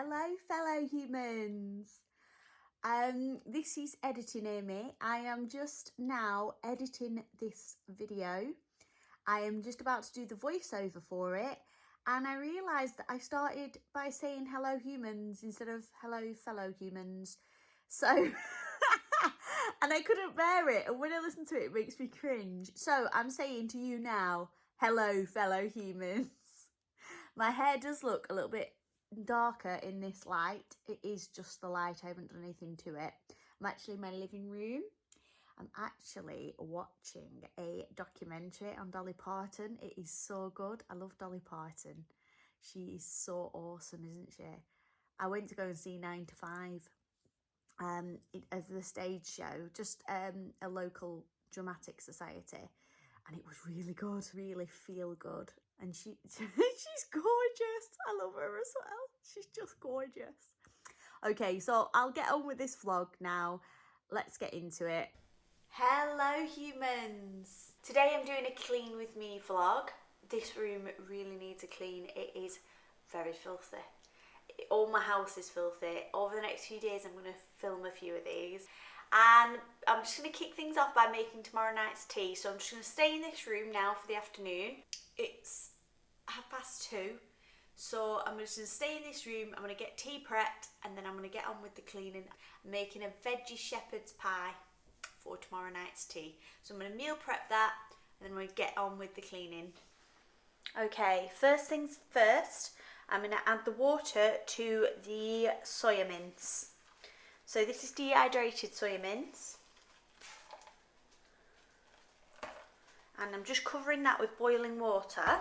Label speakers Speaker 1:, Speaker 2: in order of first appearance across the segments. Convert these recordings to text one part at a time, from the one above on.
Speaker 1: Hello fellow humans. This is Editing Amy. I am just now editing this video. I am just about to do the voiceover for it, and I realised that I started by saying hello humans instead of hello fellow humans. So and I couldn't bear it, and when I listen to it, it makes me cringe. So I'm saying to you now, hello fellow humans. My hair does look a little bit darker in this light. It is just the light, I haven't done anything to it. I'm actually in my living room. I'm actually watching a documentary on Dolly Parton. It is so good. I love Dolly Parton. She is so awesome, isn't she? I went to go and see 9 to 5 as the stage show, just a local dramatic society, and it was really good, really feel good. And she's gorgeous. I love her as well. She's just gorgeous. Okay, so I'll get on with this vlog now. Let's get into it. Hello humans. Today I'm doing a clean with me vlog. This room really needs a clean. It is very filthy. All my house is filthy. Over the next few days I'm going to film a few of these. And I'm just going to kick things off by making tomorrow night's tea. So I'm just going to stay in this room now for the afternoon. It's 2:30, so I'm just going to stay in this room. I'm going to get tea prepped, and then I'm going to get on with the cleaning. I'm making a veggie shepherd's pie for tomorrow night's tea. So I'm going to meal prep that, and then I'm going to get on with the cleaning. Okay, first things first, I'm going to add the water to the soya mince. So this is dehydrated soya mince. And I'm just covering that with boiling water.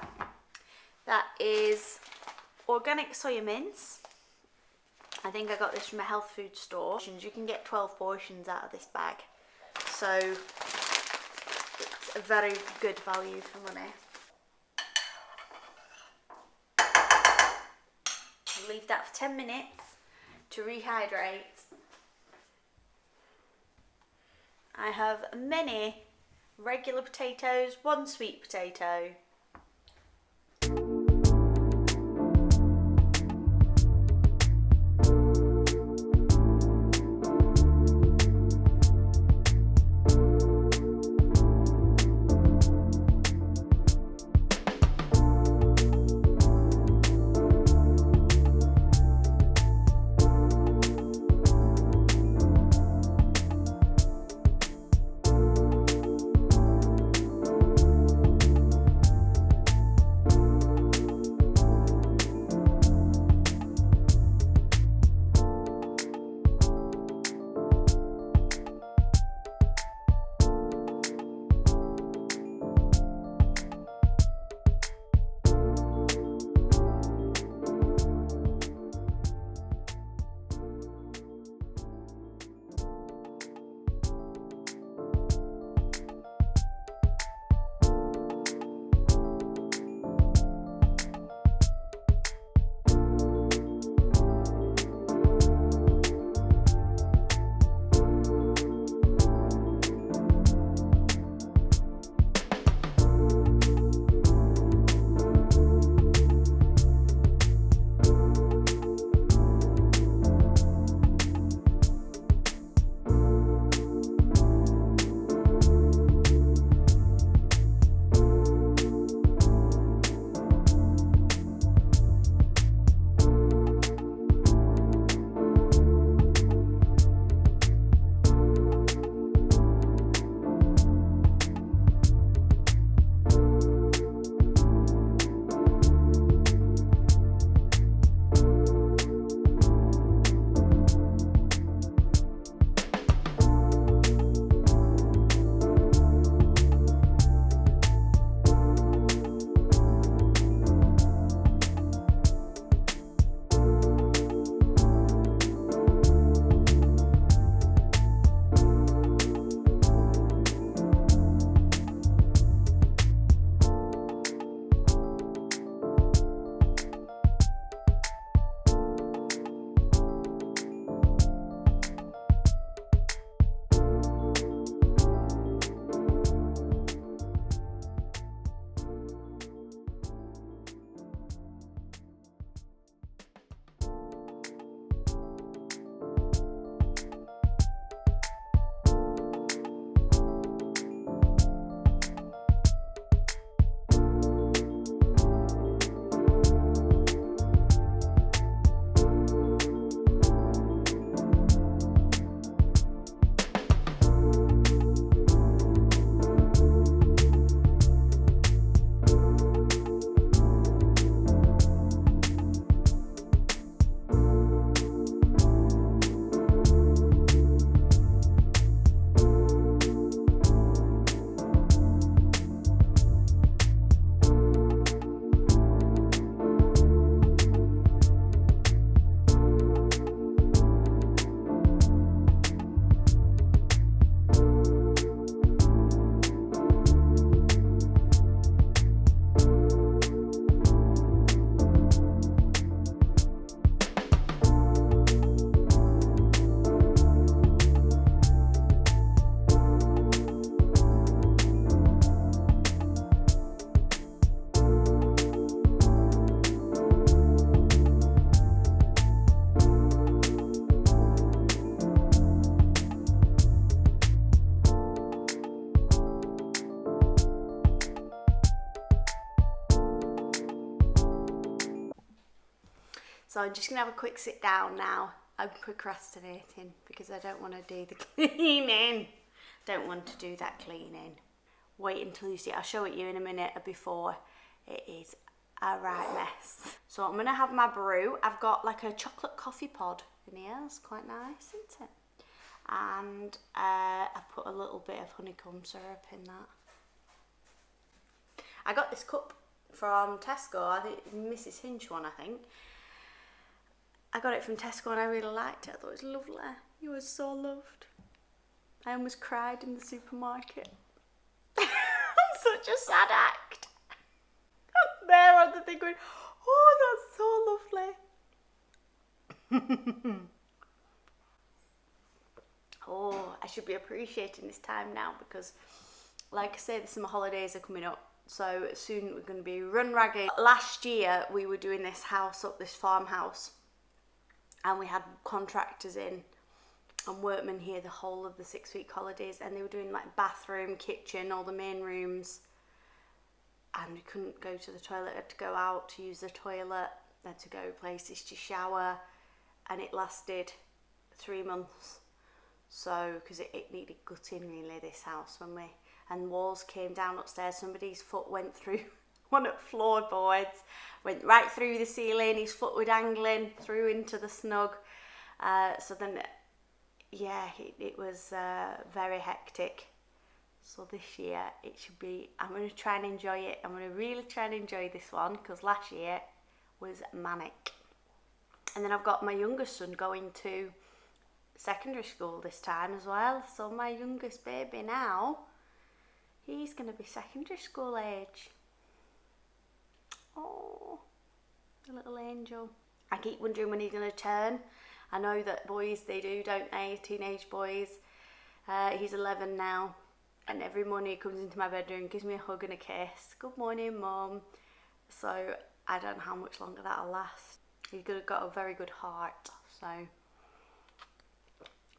Speaker 1: That is organic soya mince. I think I got this from a health food store. You can get 12 portions out of this bag. So it's a very good value for money. I'll leave that for 10 minutes to rehydrate. I have many regular potatoes, 1 sweet potato. So I'm just going to have a quick sit down now. I'm procrastinating because I don't want to do the cleaning. Don't want to do that cleaning. Wait until you see it. I'll show it you in a minute before it is a right mess. So I'm going to have my brew. I've got like a chocolate coffee pod in here. It's quite nice, isn't it? And I've put a little bit of honeycomb syrup in that. I got this cup from Tesco. I think it's Mrs. Hinch one, I think. I got it from Tesco and I really liked it. I thought it was lovely. It was so loved. I almost cried in the supermarket. I'm such a sad act. I'm there on the thing going, oh, that's so lovely. Oh, I should be appreciating this time now because, like I say, the summer holidays are coming up. So soon we're going to be run ragged. Last year we were doing this house up, this farmhouse, and we had contractors in and workmen here the whole of the 6-week holidays, and they were doing like bathroom, kitchen, all the main rooms, and we couldn't go to the toilet. I had to go out to use the toilet, then to go places to shower, and it lasted 3 months. So because it needed gutting really, this house, and walls came down upstairs. Somebody's foot went through one of the floorboards, went right through the ceiling. His foot was dangling through into the snug. So then, yeah, it was very hectic. So this year it should be, I'm going to try and enjoy it. I'm going to really try and enjoy this one because last year was manic. And then I've got my youngest son going to secondary school this time as well. So my youngest baby now, he's going to be secondary school age. Oh, the little angel. I keep wondering when he's going to turn. I know that boys, they do, don't they? Teenage boys. He's 11 now. And every morning he comes into my bedroom, gives me a hug and a kiss. Good morning, Mum. So I don't know how much longer that'll last. He's got a very good heart. So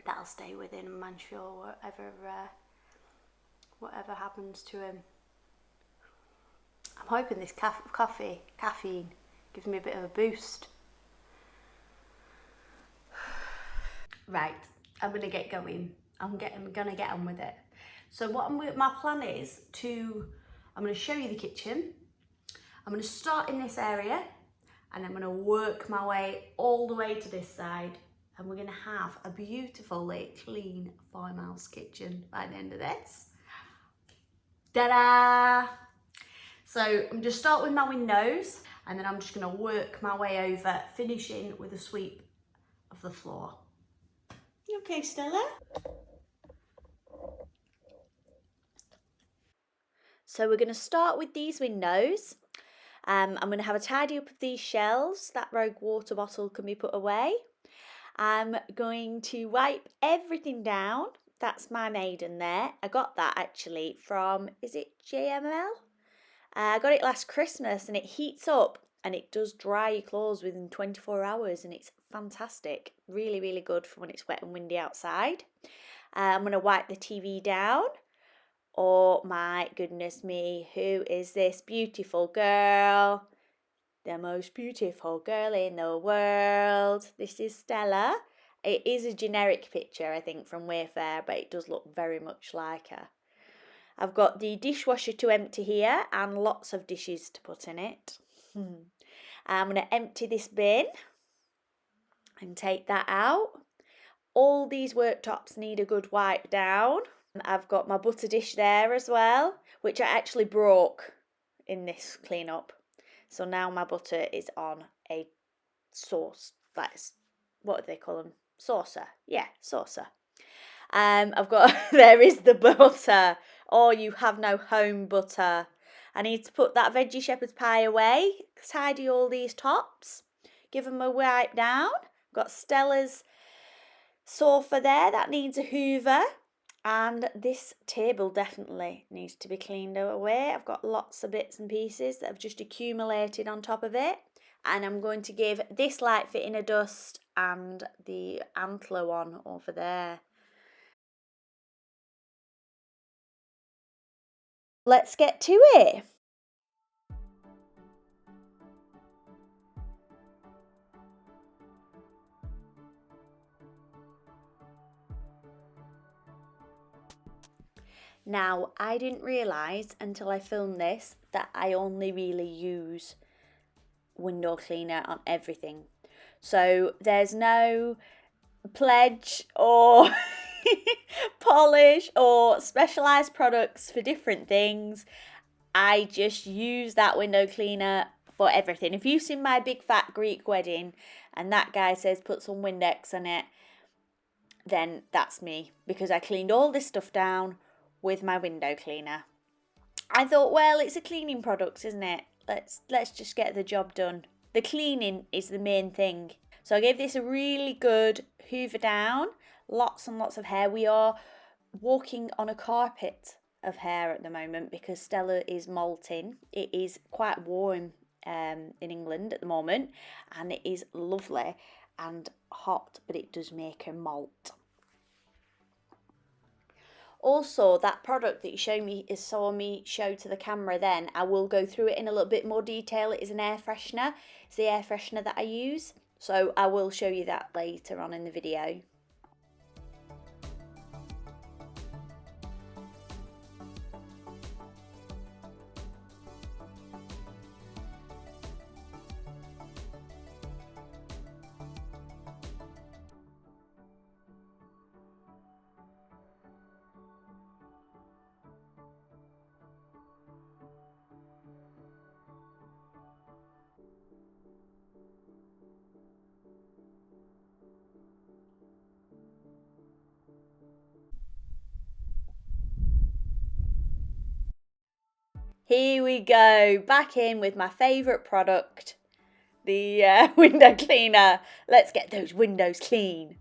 Speaker 1: that'll stay with him, I'm sure, whatever happens to him. I'm hoping this caffeine gives me a bit of a boost. Right, I'm going to get going. I'm going to get on with it. So my plan is I'm going to show you the kitchen. I'm going to start in this area and I'm going to work my way all the way to this side. And we're going to have a beautifully clean farmhouse kitchen by the end of this. Ta-da! So I'm going to start with my windows and then I'm just going to work my way over, finishing with a sweep of the floor. You okay, Stella? So we're going to start with these windows. I'm going to have a tidy up of these shelves. That rogue water bottle can be put away. I'm going to wipe everything down. That's my maiden there. I got that actually from, is it JML? I got it last Christmas and it heats up and it does dry your clothes within 24 hours and it's fantastic. Really, really good for when it's wet and windy outside. I'm going to wipe the TV down. Oh my goodness me, who is this beautiful girl? The most beautiful girl in the world. This is Stella. It is a generic picture, I think, from Wayfair, but it does look very much like her. I've got the dishwasher to empty here and lots of dishes to put in it. I'm going to empty this bin and take that out. All these worktops need a good wipe down. I've got my butter dish there as well, which I actually broke in this cleanup. So now my butter is on a sauce. That's, what do they call them? Saucer. Yeah, saucer. I've got, there is the butter. Oh, you have no home butter. I need to put that veggie shepherd's pie away, tidy all these tops, give them a wipe down. Got Stella's sofa there, that needs a hoover. And this table definitely needs to be cleaned away. I've got lots of bits and pieces that have just accumulated on top of it. And I'm going to give this light fitting a dust and the antler one over there. Let's get to it. Now, I didn't realise until I filmed this that I only really use window cleaner on everything. So there's no pledge or polish or specialised products for different things. I just use that window cleaner for everything. If you've seen my big fat Greek wedding and that guy says put some Windex on it, then that's me, because I cleaned all this stuff down with my window cleaner. I thought, well, it's a cleaning product, isn't it? Let's just get the job done. The cleaning is the main thing. So I gave this a really good hoover down. Lots and lots of hair. We are walking on a carpet of hair at the moment because Stella is molting. It is quite warm in England at the moment, and it is lovely and hot, but it does make her molt. Also, that product that you saw me show to the camera then, I will go through it in a little bit more detail. It is an air freshener. It's the air freshener that I use. So I will show you that later on in the video. Here we go, back in with my favourite product, the window cleaner. Let's get those windows clean.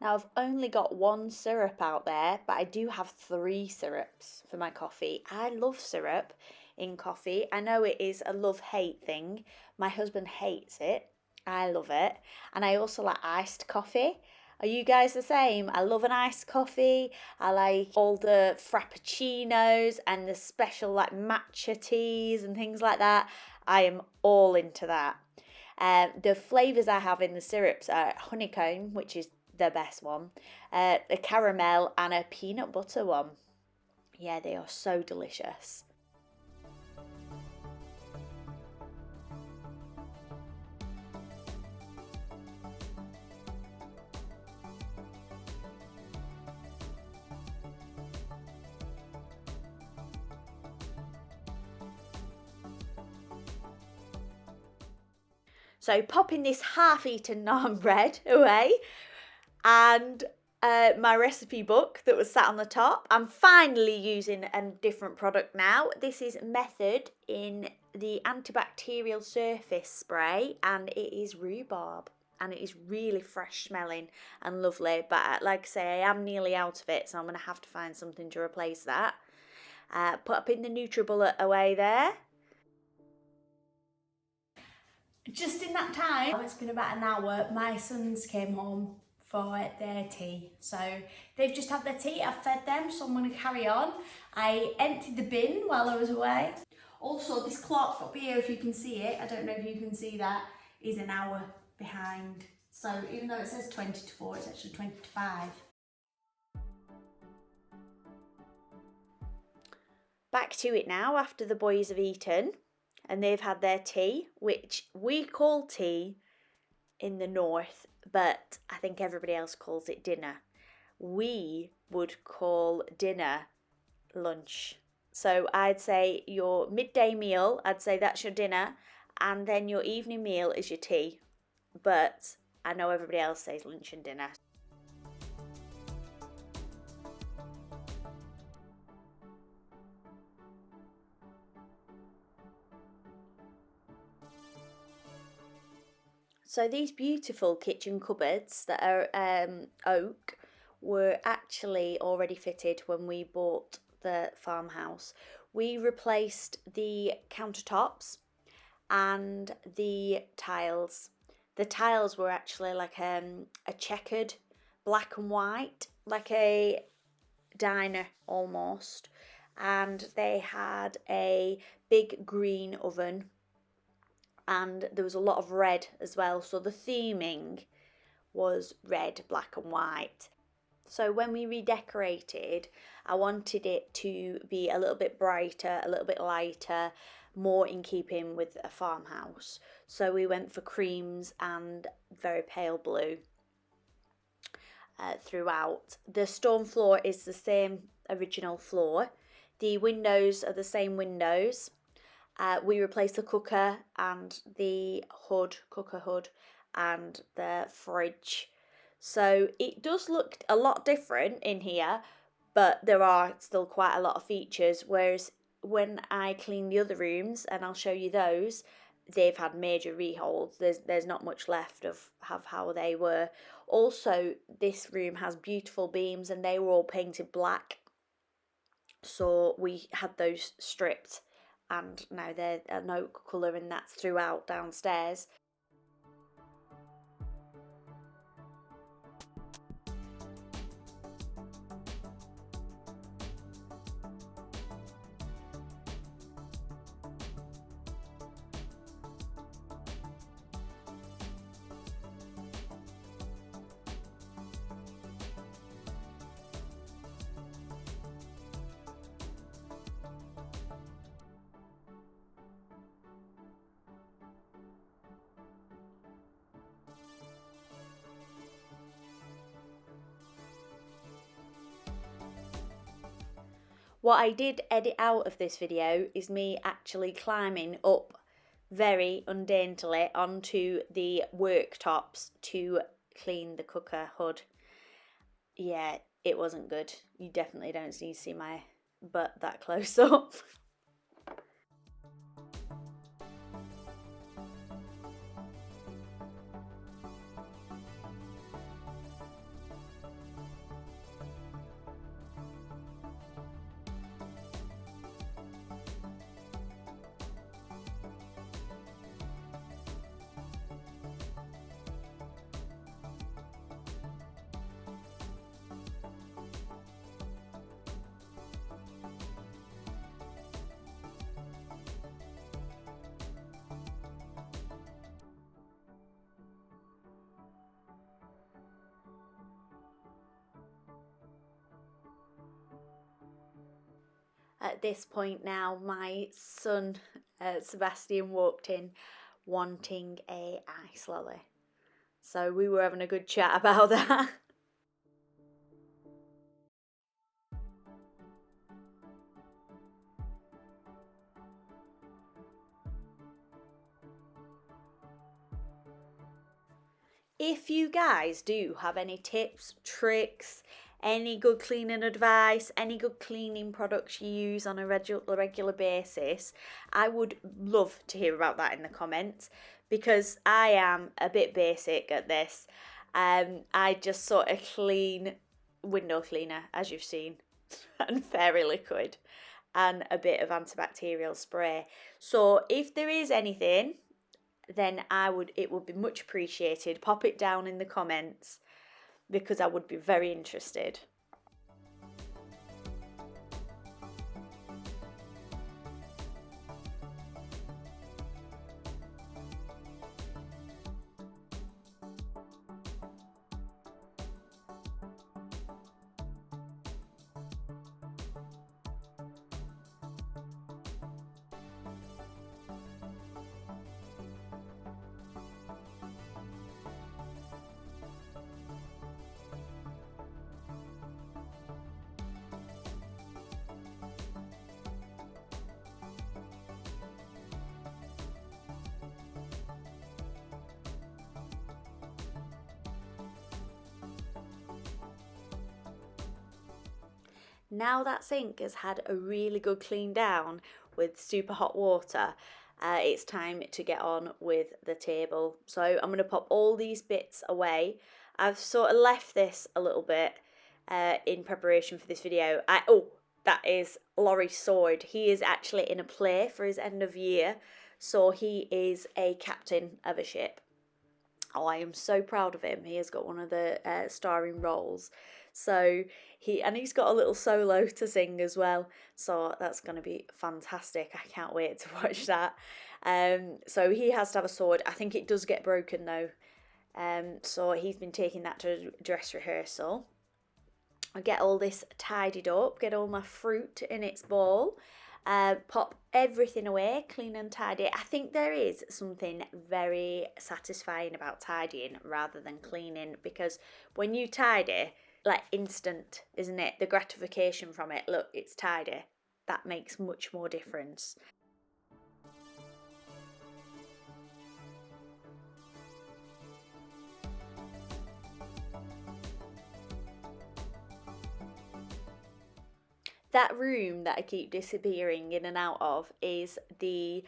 Speaker 1: Now I've only got one syrup out there, but I do have 3 syrups for my coffee. I love syrup in coffee. I know it is a love-hate thing. My husband hates it. I love it. And I also like iced coffee. Are you guys the same? I love an iced coffee. I like all the frappuccinos and the special like matcha teas and things like that. I am all into that. The flavours I have in the syrups are honeycomb, which is the best one, a caramel and a peanut butter one. Yeah, they are so delicious. So popping this half-eaten naan bread away, and my recipe book that was sat on the top. I'm finally using a different product now. This is Method in the antibacterial surface spray, and it is rhubarb, and it is really fresh smelling and lovely. But like I say, I am nearly out of it, so I'm going to have to find something to replace that. Put up in the NutriBullet away there. Just in that time, it's been about an hour, my sons came home for their tea. So they've just had their tea, I've fed them, so I'm going to carry on. I emptied the bin while I was away. Also, this clock up here, if you can see it, I don't know if you can see that, is an hour behind. So even though it says 20 to 4, it's actually 20 to 5. Back to it now after the boys have eaten and they've had their tea, which we call tea in the north, but I think everybody else calls it dinner. We would call dinner lunch. So I'd say your midday meal, I'd say that's your dinner, and then your evening meal is your tea. But I know everybody else says lunch and dinner. So these beautiful kitchen cupboards that are oak were actually already fitted when we bought the farmhouse. We replaced the countertops and the tiles. The tiles were actually like a checkered black and white, like a diner almost, and they had a big green oven, and there was a lot of red as well, so the theming was red, black and white. So when we redecorated, I wanted it to be a little bit brighter, a little bit lighter, more in keeping with a farmhouse. So we went for creams and very pale blue throughout. The stone floor is the same original floor. The windows are the same windows. We replaced the cooker and the cooker hood and the fridge. So it does look a lot different in here, but there are still quite a lot of features. Whereas when I clean the other rooms, and I'll show you those, they've had major reholds. There's not much left of how they were. Also, this room has beautiful beams, and they were all painted black. So we had those stripped, and now they're an oak colour, and that's throughout downstairs. What I did edit out of this video is me actually climbing up very undaintily onto the worktops to clean the cooker hood. Yeah, it wasn't good. You definitely don't need to see my butt that close up. At this point now, my son Sebastian walked in wanting a ice lolly. So we were having a good chat about that. If you guys do have any tips, tricks, any good cleaning advice, any good cleaning products you use on a regular basis, I would love to hear about that in the comments, because I am a bit basic at this. I just sort of clean window cleaner, as you've seen, and fairy liquid and a bit of antibacterial spray. So if there is anything, then it would be much appreciated. Pop it down in the comments, because I would be very interested. Now that sink has had a really good clean down with super hot water, it's time to get on with the table. So I'm going to pop all these bits away. I've sort of left this a little bit in preparation for this video. That is Laurie's sword. He is actually in a play for his end of year.
Speaker 2: So he is a captain of a ship. Oh, I am so proud of him. He has got one of the starring roles. So he's got a little solo to sing as well. So that's going to be fantastic. I can't wait to watch that. So he has to have a sword. I think it does get broken though. So he's been taking that to dress rehearsal. I get all this tidied up, get all my fruit in its bowl, pop everything away, clean and tidy. I think there is something very satisfying about tidying rather than cleaning, because when you tidy, like instant, isn't it? The gratification from it, look, it's tidy. That makes much more difference. That room that I keep disappearing in and out of is the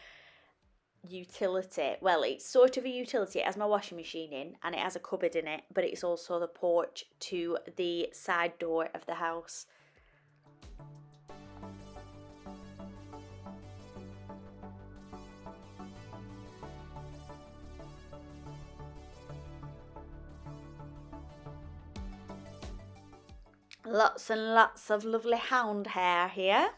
Speaker 2: utility. Well, it's sort of a utility. It has my washing machine in and it has a cupboard in it, but it's also the porch to the side door of the house. Lots and lots of lovely hound hair here.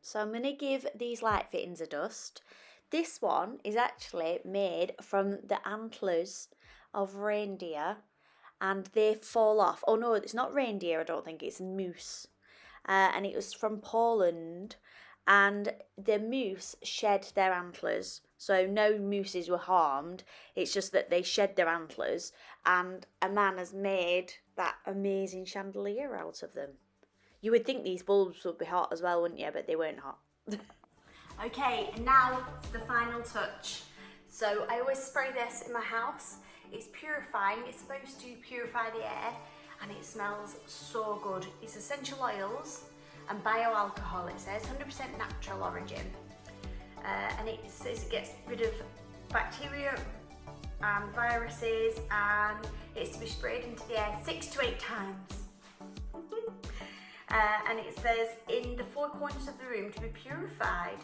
Speaker 2: So I'm going to give these light fittings a dust. This one is actually made from the antlers of reindeer and they fall off. Oh no, it's not reindeer, I don't think, it's moose. And it was from Poland, and the moose shed their antlers. So no mooses were harmed, it's just that they shed their antlers, and a man has made that amazing chandelier out of them. You would think these bulbs would be hot as well, wouldn't you? But they weren't hot.
Speaker 1: Okay, and now the final touch. So I always spray this in my house. It's purifying, it's supposed to purify the air, and it smells so good. It's essential oils and bioalcohol, it says, 100% natural origin. And it says it gets rid of bacteria and viruses, and it's to be sprayed into the air 6 to 8 times. And it says in the 4 corners of the room to be purified.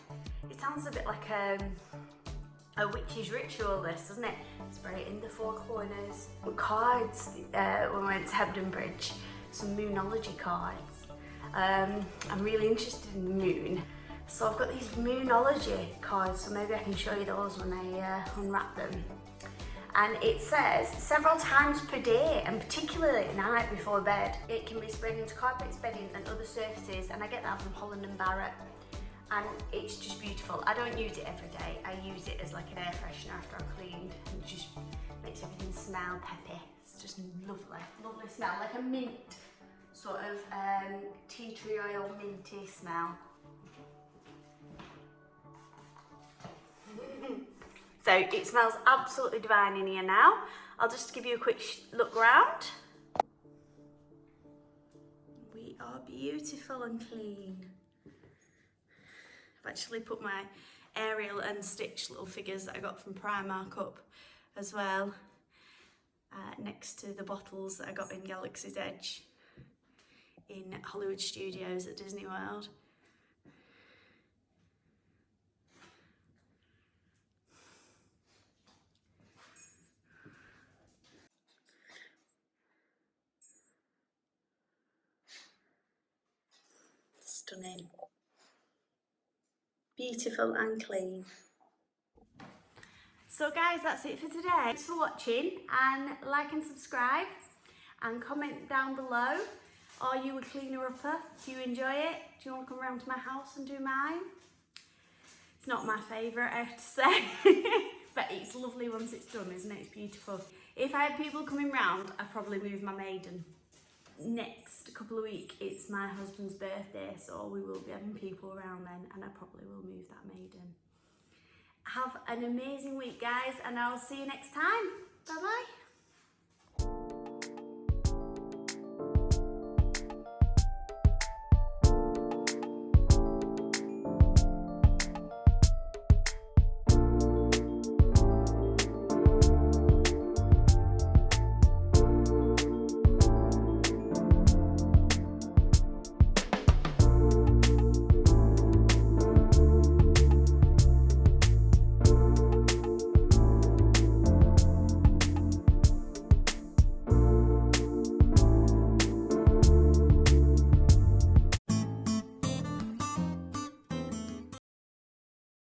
Speaker 1: It sounds a bit like a witch's ritual, this, doesn't it? Spray it in the 4 corners. Cards, when we went to Hebden Bridge, some moonology cards. I'm really interested in the moon, so I've got these moonology cards, so maybe I can show you those when I unwrap them. And it says several times per day, and particularly at night before bed. It can be sprayed into carpets, bedding and other surfaces, and I get that from Holland and Barrett, and it's just beautiful. I don't use it every day, I use it as like an air freshener after I've cleaned, and it just makes everything smell peppy. It's just lovely, lovely smell, like a mint sort of tea tree oil minty smell. So it smells absolutely divine in here now. I'll just give you a quick look around. We are beautiful and clean. I've actually put my Ariel and Stitch little figures that I got from Primark up as well, next to the bottles that I got in Galaxy's Edge in Hollywood Studios at Disney World. Stunning. Beautiful and clean. So guys, that's it for today. Thanks for watching, and like and subscribe and comment down below. Are you a cleaner upper? Do you enjoy it? Do you want to come around to my house and do mine? It's not my favourite, I have to say, but it's lovely once it's done, isn't it? It's beautiful. If I had people coming round, I'd probably move my maiden. next couple of weeks it's my husband's birthday, so we will be having people around then, and I probably will move that maiden. Have an amazing week, guys, and I'll see you next time. Bye bye.